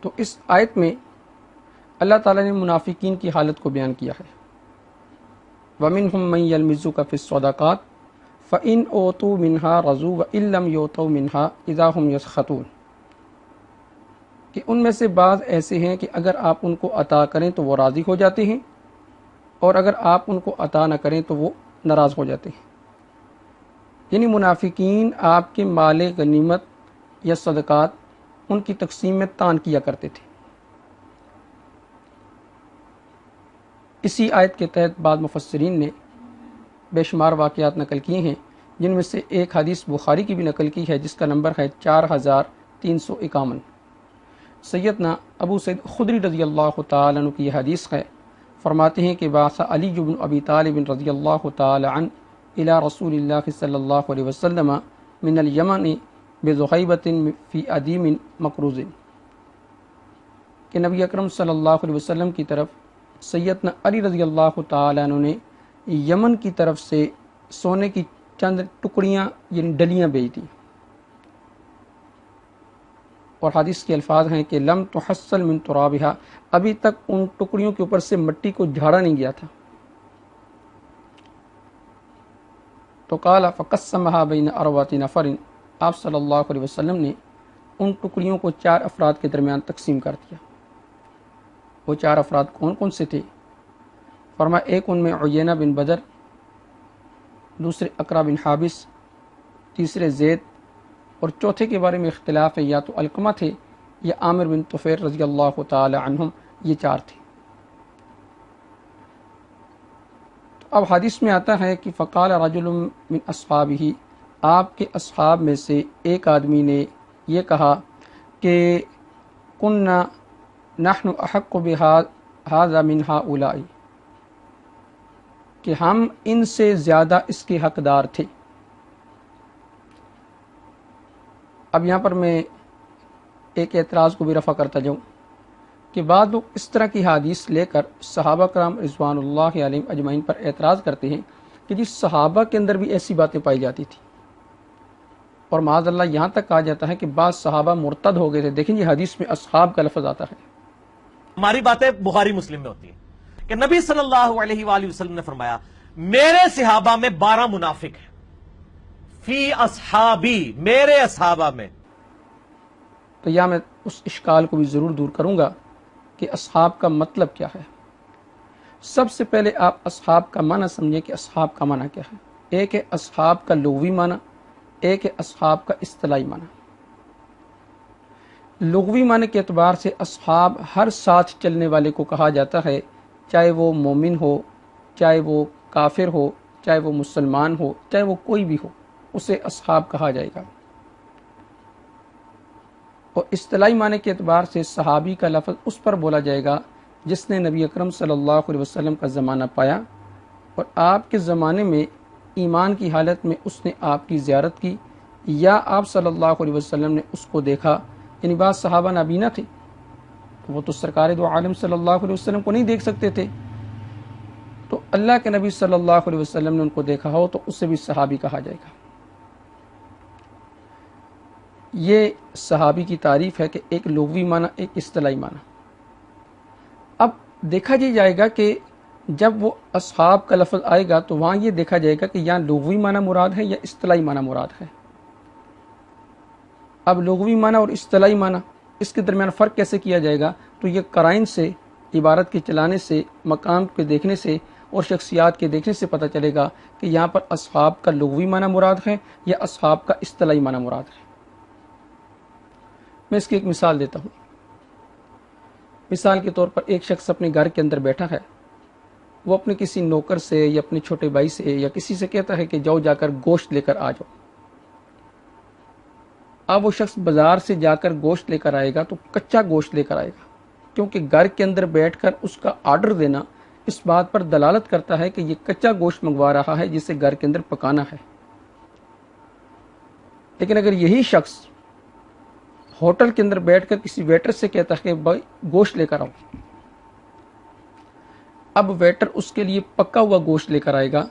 تو اس آیت میں اللہ تعالیٰ نے منافقین کی حالت کو بیان کیا ہے. وَمِنْهُمْ مَنْ يَلْمِزُكَ فِي الصَّدَقَاتِ فَإِنْ أُوتُوا مِنْهَا رَضُوا وَإِنْ لَمْ يُؤْتَوْا مِنْهَا إِذَا هُمْ يَسْخَطُونَ کہ ان میں سے بعض ایسے ہیں کہ اگر آپ ان کو عطا کریں تو وہ راضی ہو جاتے ہیں، اور اگر آپ ان کو عطا نہ کریں تو وہ ناراض ہو جاتے ہیں. یعنی منافقین آپ کے مال غنیمت یا صدقات ان کی تقسیم میں تان کیا کرتے تھے. اسی آیت کے تحت بعض مفسرین نے بے شمار واقعات نقل کیے ہیں، جن میں سے ایک حدیث بخاری کی بھی نقل کی ہے جس کا نمبر ہے 4351. سیدنا ابو سعید خدری رضی اللہ تعالیٰ عنہ کی یہ حدیث ہے. فرماتے ہیں کہ بعث علی بن ابی طالب رضی اللہ تعالی عنہ الی رسول اللہ صلی اللہ علیہ وسلم من الیمن بذخیبۃ فی ادیم مقروض، کہ نبی اکرم صلی اللہ علیہ وسلم کی طرف سیدنا علی رضی اللہ تعالی عنہ نے یمن کی طرف سے سونے کی چند ٹکڑیاں یعنی ڈلیاں بھیج دیں. اور حدیث کے الفاظ ہیں کہ لم تحصل من ترابها، ابھی تک ان ٹکڑیوں کے اوپر سے مٹی کو جھاڑا نہیں گیا تھا. تو قال فقسمها بین اربعۃ نفر، آپ صلی اللہ علیہ وسلم نے ان ٹکڑیوں کو 4 افراد کے درمیان تقسیم کر دیا. وہ 4 افراد کون کون سے تھے؟ فرمایا ایک ان میں عیینہ بن بدر، دوسرے اقرا بن حابس، تیسرے زید، اور چوتھے کے بارے میں اختلاف ہے، یا تو علقمہ تھے یا عامر بن طفیل رضی اللہ تعالی عنہم. یہ 4 تھے. تو اب حدیث میں آتا ہے کہ فقال رجل من اصحابہ، آپ کے اصحاب میں سے ایک آدمی نے یہ کہا کہ کننا نحن احق بہذا من ہؤلاء، کہ ہم ان سے زیادہ اس کے حقدار تھے. اب یہاں پر میں ایک اعتراض کو بھی رفع کرتا جاؤں کہ بعض لوگ اس طرح کی حدیث لے کر صحابہ کرام رضوان اللہ علیہم اجمعین پر اعتراض کرتے ہیں کہ جس صحابہ کے اندر بھی ایسی باتیں پائی جاتی تھی، اور معاذ اللہ یہاں تک کہا جاتا ہے کہ بعض صحابہ مرتد ہو گئے تھے. دیکھیں یہ حدیث میں اصحاب کا لفظ آتا ہے. ہماری باتیں بخاری مسلم میں ہوتی ہیں کہ نبی صلی اللہ علیہ وآلہ وسلم نے فرمایا میرے صحابہ میں 12 منافق ہیں، فی اصحابی، میرے اصحابہ میں. تو یا میں اس اشکال کو بھی ضرور دور کروں گا کہ اصحاب کا مطلب کیا ہے. سب سے پہلے آپ اصحاب کا معنی سمجھیں کہ اصحاب کا معنی کیا ہے. ایک ہے اصحاب کا لغوی معنی، ایک ہے اصحاب کا اصطلاحی معنی. لغوی معنی کے اعتبار سے اصحاب ہر ساتھ چلنے والے کو کہا جاتا ہے، چاہے وہ مومن ہو، چاہے وہ کافر ہو، چاہے وہ مسلمان ہو، چاہے وہ کوئی بھی ہو، اسے اصحاب کہا جائے گا. اور اصطلاحی معنی کے اعتبار سے صحابی کا لفظ اس پر بولا جائے گا جس نے نبی اکرم صلی اللہ علیہ وسلم کا زمانہ پایا، اور آپ کے زمانے میں ایمان کی حالت میں اس نے آپ کی زیارت کی، یا آپ صلی اللہ علیہ وسلم نے اس کو دیکھا. یعنی بعض صحابہ نابینا تھے، وہ تو سرکار دو عالم صلی اللہ علیہ وسلم کو نہیں دیکھ سکتے تھے، تو اللہ کے نبی صلی اللہ علیہ وسلم نے ان کو دیکھا ہو تو اسے بھی صحابی کہا جائے گا. یہ صحابی کی تعریف ہے کہ ایک لغوی معنی، ایک اصطلاحی معنی. اب دیکھا جائے گا کہ جب وہ اصحاب کا لفظ آئے گا تو وہاں یہ دیکھا جائے گا کہ یہاں لغوی معنی مراد ہے یا اصطلاحی معنی مراد ہے. اب لغوی معنی اور اصطلاحی معنی اس کے درمیان فرق کیسے کیا جائے گا؟ تو یہ قرائن سے، عبارت کے چلانے سے، مقام کے دیکھنے سے اور شخصیات کے دیکھنے سے پتہ چلے گا کہ یہاں پر اصحاب کا لغوی معنی مراد ہے یا اصحاب کا اصطلاحی معنی مراد ہے. میں اس کی ایک مثال دیتا ہوں. مثال کے طور پر ایک شخص اپنے گھر کے اندر بیٹھا ہے، وہ اپنے کسی نوکر سے یا اپنے چھوٹے بھائی سے یا کسی سے کہتا ہے کہ جاؤ جا کر گوشت لے کر آ جاؤ. اب وہ شخص بازار سے جا کر گوشت لے کر آئے گا تو کچا گوشت لے کر آئے گا، کیونکہ گھر کے اندر بیٹھ کر اس کا آرڈر دینا اس بات پر دلالت کرتا ہے کہ یہ کچا گوشت منگوا رہا ہے جسے گھر کے اندر پکانا ہے. لیکن اگر یہی شخص ہوٹل کے اندر بیٹھ کر کسی ویٹر سے کہتا ہے کہ بھائی گوشت لے کر آؤ، اب ویٹر اس کے لیے پکا ہوا گوشت لے کر آئے گا.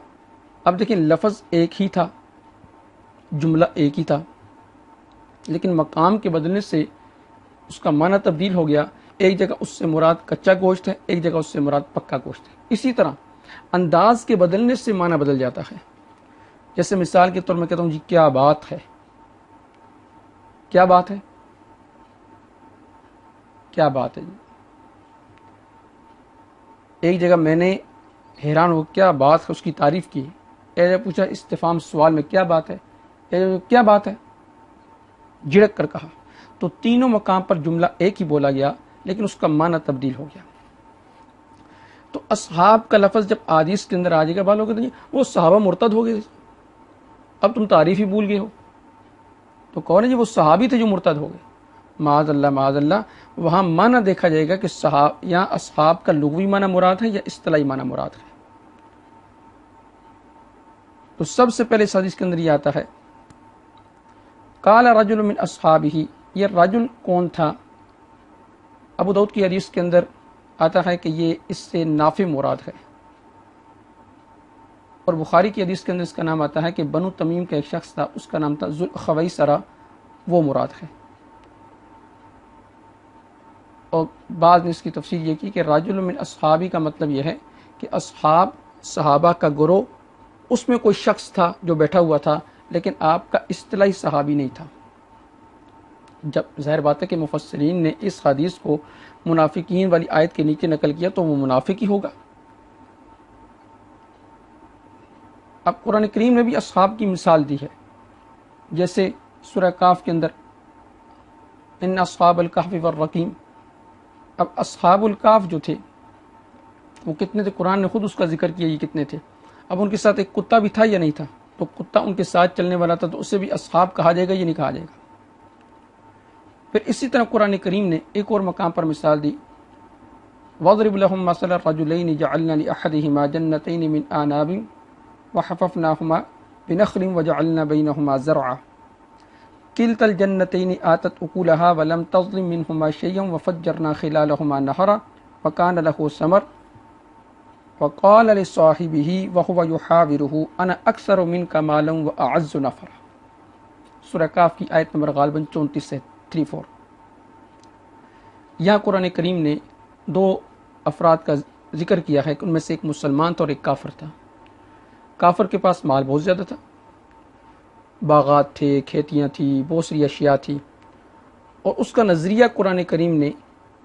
اب دیکھیں لفظ ایک ہی تھا، جملہ ایک ہی تھا، لیکن مقام کے بدلنے سے اس کا معنی تبدیل ہو گیا، ایک جگہ اس سے مراد کچا گوشت ہے، ایک جگہ اس سے مراد پکا گوشت ہے۔ اسی طرح انداز کے بدلنے سے معنی بدل جاتا ہے۔ جیسے مثال کے طور میں کہتا ہوں جی کیا بات ہے، کیا بات ہے، کیا بات ہے جی۔ ایک جگہ میں نے حیران ہو کیا بات ہے اس کی تعریف کی، ایک جگہ پوچھا استفہام سوال میں کیا بات ہے، ایک جگہ کیا بات ہے جھڑک کر کہا، تو تینوں مقام پر جملہ ایک ہی بولا گیا لیکن اس کا معنی تبدیل ہو گیا۔ تو اصحاب کا لفظ جب حدیث کے اندر آ جائے گا بعض لوگ کہتے ہیں وہ صحابہ مرتد ہو گئے، اب تم تعریف ہی بھول گئے ہو، تو کون ہے جی وہ صحابی تھے جو مرتد ہو گئے؟ معاذ اللہ معاذ اللہ۔ وہاں معنی دیکھا جائے گا کہ یا اصحاب کا لغوی معنی مراد ہے یا اصطلاحی معنی مراد ہے۔ تو سب سے پہلے اس حدیث کے اندر یہ آتا ہے قال رجل من اصحابہ، یہ رجل کون تھا؟ ابو داؤد کی حدیث کے اندر آتا ہے کہ یہ اس سے نافع مراد ہے، اور بخاری کی حدیث کے اندر اس کا نام آتا ہے کہ بنو تمیم کا ایک شخص تھا، اس کا نام تھا ذوالخویصرہ، وہ مراد ہے۔ اور بعض نے اس کی تفسیر یہ کی کہ رجل من اصحابی کا مطلب یہ ہے کہ اصحاب صحابہ کا گروہ، اس میں کوئی شخص تھا جو بیٹھا ہوا تھا لیکن آپ کا اصطلاحی صحابی نہیں تھا۔ جب ظاہر بات ہے کہ مفسرین نے اس حدیث کو منافقین والی آیت کے نیچے نقل کیا تو وہ منافق ہی ہوگا۔ اب قرآن کریم نے بھی اصحاب کی مثال دی ہے، جیسے سورہ کاف کے اندر ان اصحاب الکہف والرقیم۔ اب اصحاب الکاف جو تھے وہ کتنے تھے؟ قرآن نے خود اس کا ذکر کیا یہ کتنے تھے۔ اب ان کے ساتھ ایک کتا بھی تھا یا نہیں تھا؟ تو کتا ان کے ساتھ چلنے والا تھا، تو اسے بھی اصحاب کہا جائے گا یا نہیں کہا جائے گا؟ پھر اسی طرح قرآن کریم نے ایک اور مقام پر مثال دی وَاضْرِبْ لَهُمْ مَثَلَ الرَّجُلَيْنِ جَعَلْنَا لِأَحَدِهِمَا جَنَّتَيْنِ مِنْ أَعْنَابٍ وَحَفَفْنَاهُمَا بِنَخْلٍ وَجَعَلْنَا بَيْنَهُمَا زَرْعًا كِلْتَا الْجَنَّتَيْنِ آتَتْ أُكُلَهَا وَلَمْ تَظْلِمْ مِنْهُمَا شَيْئًا وَفَجَّرْنَا خِلَالَهُمَا نَهرًا وَكَانَ لَهُ ثَمَرٌ وَقَالَ لِصَاحِبِهِ وَهُوَ يُحَاوِرُهُ أَنَا أَكْثَرُ مِنْكَ مَالًا وَأَعَزُّ نَفَرًا۔ سورہ کاف کی آیت نمبر غالباً 34 سے 34۔ یہاں قرآن کریم نے دو افراد کا ذکر کیا ہے کہ ان میں سے ایک مسلمان تھا اور ایک کافر تھا۔ کافر کے پاس مال بہت زیادہ تھا، باغات تھے، کھیتیاں تھیں، بہت سی اشیاء تھی، اور اس کا نظریہ قرآن کریم نے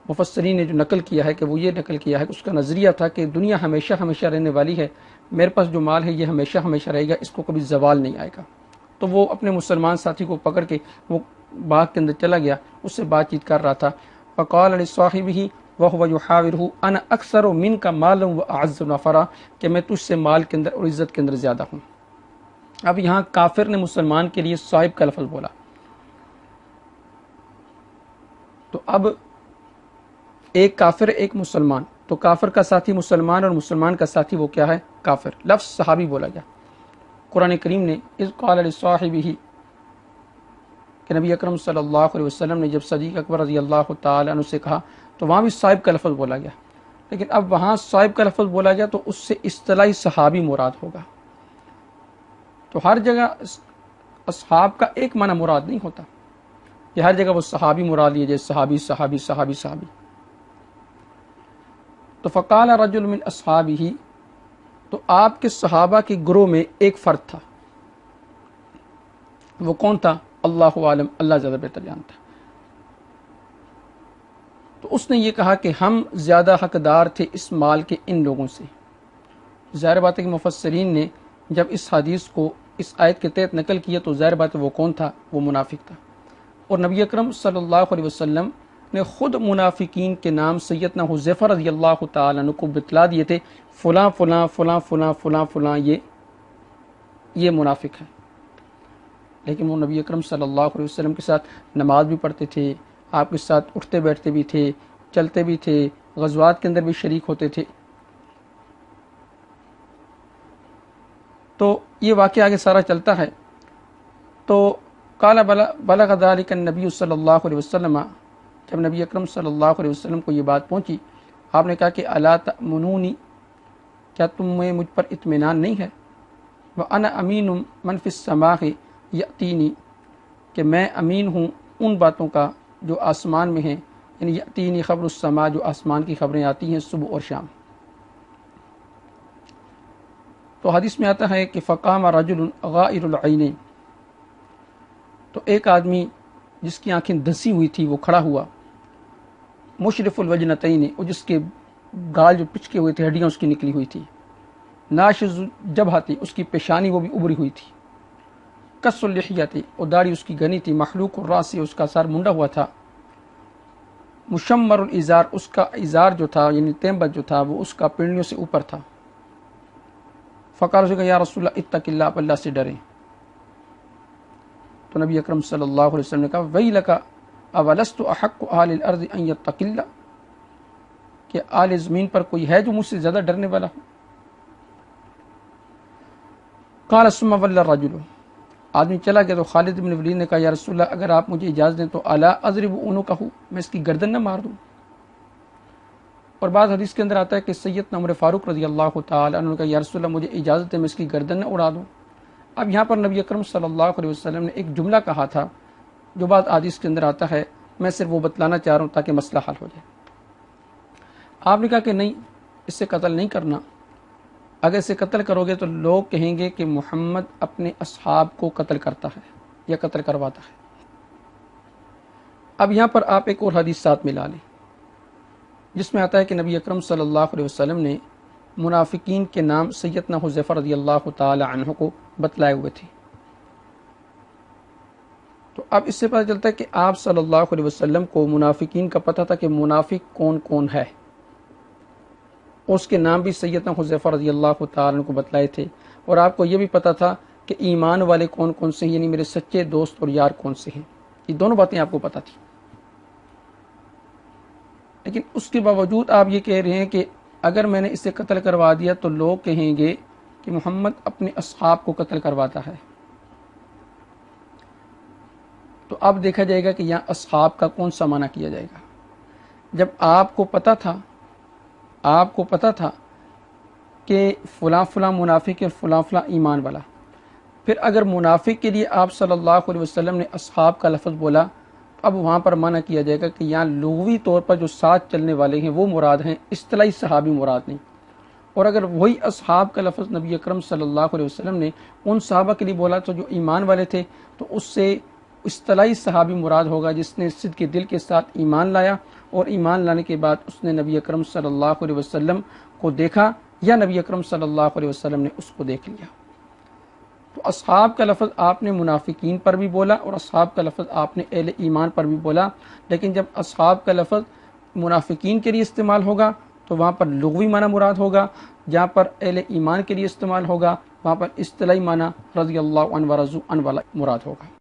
مفسرین نے جو نقل کیا ہے کہ وہ یہ نقل کیا ہے کہ اس کا نظریہ تھا کہ دنیا ہمیشہ ہمیشہ رہنے والی ہے، میرے پاس جو مال ہے یہ ہمیشہ ہمیشہ رہے گا، اس کو کبھی زوال نہیں آئے گا۔ تو وہ اپنے مسلمان ساتھی کو پکڑ کے وہ باغ کے اندر چلا گیا، اس سے بات چیت کر رہا تھا۔ فقال لصاحبہ وهو يحاورہ انا اکثر منک مالا واعز نفرا، کہ میں تجھ سے مال کے اندر اور عزت کے اندر زیادہ ہوں۔ اب یہاں کافر نے مسلمان کے لیے صاحب کا لفظ بولا، تو اب ایک کافر ایک مسلمان، تو کافر کا ساتھی مسلمان اور مسلمان کا ساتھی وہ کیا ہے؟ کافر۔ لفظ صحابی بولا گیا۔ قرآن کریم نے اذ قال لصاحبہ کہ نبی اکرم صلی اللہ علیہ وسلم نے جب صدیق اکبر رضی اللہ تعالی عنہ سے کہا تو وہاں بھی صاحب کا لفظ بولا گیا، لیکن اب وہاں صاحب کا لفظ بولا گیا تو اس سے اصطلاحی صحابی مراد ہوگا۔ تو ہر جگہ اصحاب کا ایک معنی مراد نہیں ہوتا کہ ہر جگہ وہ صحابی مراد لیے جیسے صحابی صحابی صحابی صحابی۔ تو فقال رجل من اصحابہ، تو آپ کے صحابہ کے گروہ میں ایک فرد تھا، وہ کون تھا؟ اللہ عالم، اللہ زیادہ بہتر جانتا۔ تو اس نے یہ کہا کہ ہم زیادہ حقدار تھے اس مال کے ان لوگوں سے۔ ظاہر بات ہے کہ مفسرین نے جب اس حدیث کو اس آیت کے تحت نقل کیا تو ظاہر بات ہے وہ کون تھا؟ وہ منافق تھا، اور نبی اکرم صلی اللہ علیہ وسلم نے خود منافقین کے نام سیدنا حذیفہ رضی اللہ تعالی عنہ کو بتلا دیے تھے، فلاں فلاں فلاں فلاں فلاں فلاں یہ منافق ہے۔ لیکن وہ نبی اکرم صلی اللہ علیہ وسلم کے ساتھ نماز بھی پڑھتے تھے، آپ کے ساتھ اٹھتے بیٹھتے بھی تھے، چلتے بھی تھے، غزوات کے اندر بھی شریک ہوتے تھے۔ تو یہ واقعہ آگے سارا چلتا ہے۔ تو قال بلغ ذلك النبی صلی اللہ علیہ وسلم، جب نبی اکرم صلی اللہ علیہ وسلم کو یہ بات پہنچی، آپ نے کہا کہ الا تأمنونی، کیا تمہیں مجھ پر اطمینان نہیں ہے؟ وأنا امین من فی السماء یأتینی، کہ میں امین ہوں ان باتوں کا جو آسمان میں ہیں، یعنی یأتینی خبر السما، جو آسمان کی خبریں آتی ہیں صبح اور شام۔ تو حدیث میں آتا ہے کہ فقام رجل غائر العینین، تو ایک آدمی جس کی آنکھیں دھسی ہوئی تھی وہ کھڑا ہوا، مشرف الوجنتین، اور جس کے گال جو پچکے ہوئے تھے، ہڈیاں اس کی نکلی ہوئی تھی، ناشز جبہہ تھی، اس کی پیشانی وہ بھی ابری ہوئی تھی، کس اللحیہ تھی، اور داڑھی اس کی گھنی تھی، محلوق الراس، اس کا سر منڈا ہوا تھا، مشمر الازار، اس کا ازار جو تھا یعنی تیمبت جو تھا وہ اس کا پنڈلیوں سے اوپر تھا۔ فقال، اس نے کہا یا رسول اللہ اتق اللہ، آپ اللہ سے ڈریں۔ تو نبی اکرم صلی اللہ علیہ وسلم نے کہا ویلک اولست احق اہل الارض ان یتق اللہ، کہ آل زمین پر کوئی ہے جو مجھ سے زیادہ ڈرنے والا ہو؟ قال ثم ولى الرجل، آدمی چلا گیا تو خالد بن ولید نے کہا یا رسول اللہ اگر آپ مجھے اجازت دیں تو الا اضرب عنقہ، میں اس کی گردن نہ مار دوں؟ اور بعض حدیث کے اندر آتا ہے کہ سیدنا عمر فاروق رضی اللہ تعالی عنہ نے کہا یا رسول اللہ مجھے اجازت ہے میں اس کی گردن نہ اڑا دوں۔ اب یہاں پر نبی اکرم صلی اللہ علیہ وسلم نے ایک جملہ کہا تھا جو بعض حدیث کے اندر آتا ہے، میں صرف وہ بتلانا چاہ رہا ہوں تاکہ مسئلہ حل ہو جائے۔ آپ نے کہا کہ نہیں، اس سے قتل نہیں کرنا، اگر اسے قتل کرو گے تو لوگ کہیں گے کہ محمد اپنے اصحاب کو قتل کرتا ہے یا قتل کرواتا ہے۔ اب یہاں پر آپ ایک اور حدیث ساتھ ملا لیں جس میں آتا ہے کہ نبی اکرم صلی اللہ علیہ وسلم نے منافقین کے نام سیدنا حذیفہ رضی اللہ تعالی عنہ کو بتلائے ہوئے تھے۔ تو اب اس سے پتہ چلتا ہے کہ آپ صلی اللہ علیہ وسلم کو منافقین کا پتہ تھا کہ منافق کون کون ہے، اس کے نام بھی سیدنا حذیفہ رضی اللہ تعالی عنہ کو بتلائے تھے، اور آپ کو یہ بھی پتہ تھا کہ ایمان والے کون کون سے ہیں، یعنی میرے سچے دوست اور یار کون سے ہیں، یہ دونوں باتیں آپ کو پتہ تھی۔ لیکن اس کے باوجود آپ یہ کہہ رہے ہیں کہ اگر میں نے اسے قتل کروا دیا تو لوگ کہیں گے کہ محمد اپنے اصحاب کو قتل کرواتا ہے۔ تو اب دیکھا جائے گا کہ یہاں اصحاب کا کون سا معنی کیا جائے گا۔ جب آپ کو پتہ تھا کہ فلاں فلاں منافق ہے، فلاں فلاں ایمان والا، پھر اگر منافق کے لیے آپ صلی اللہ علیہ وسلم نے اصحاب کا لفظ بولا، اب وہاں پر منع کیا جائے گا کہ یہاں لغوی طور پر جو ساتھ چلنے والے ہیں وہ مراد ہیں، اصطلاحی صحابی مراد نہیں۔ اور اگر وہی اصحاب کا لفظ نبی اکرم صلی اللہ علیہ وسلم نے ان صحابہ کے لیے بولا تو جو ایمان والے تھے، تو اس سے اصطلاحی صحابی مراد ہوگا جس نے صدق کے دل کے ساتھ ایمان لایا، اور ایمان لانے کے بعد اس نے نبی اکرم صلی اللہ علیہ وسلم کو دیکھا یا نبی اکرم صلی اللہ علیہ وسلم نے اس کو دیکھ لیا۔ تو اصحاب کا لفظ آپ نے منافقین پر بھی بولا اور اصحاب کا لفظ آپ نے اہل ایمان پر بھی بولا، لیکن جب اصحاب کا لفظ منافقین کے لیے استعمال ہوگا تو وہاں پر لغوی معنی مراد ہوگا، جہاں پر اہل ایمان کے لیے استعمال ہوگا وہاں پر اصطلاحی معنی رضی اللہ عنہ ورضوا عنہ والا مراد ہوگا۔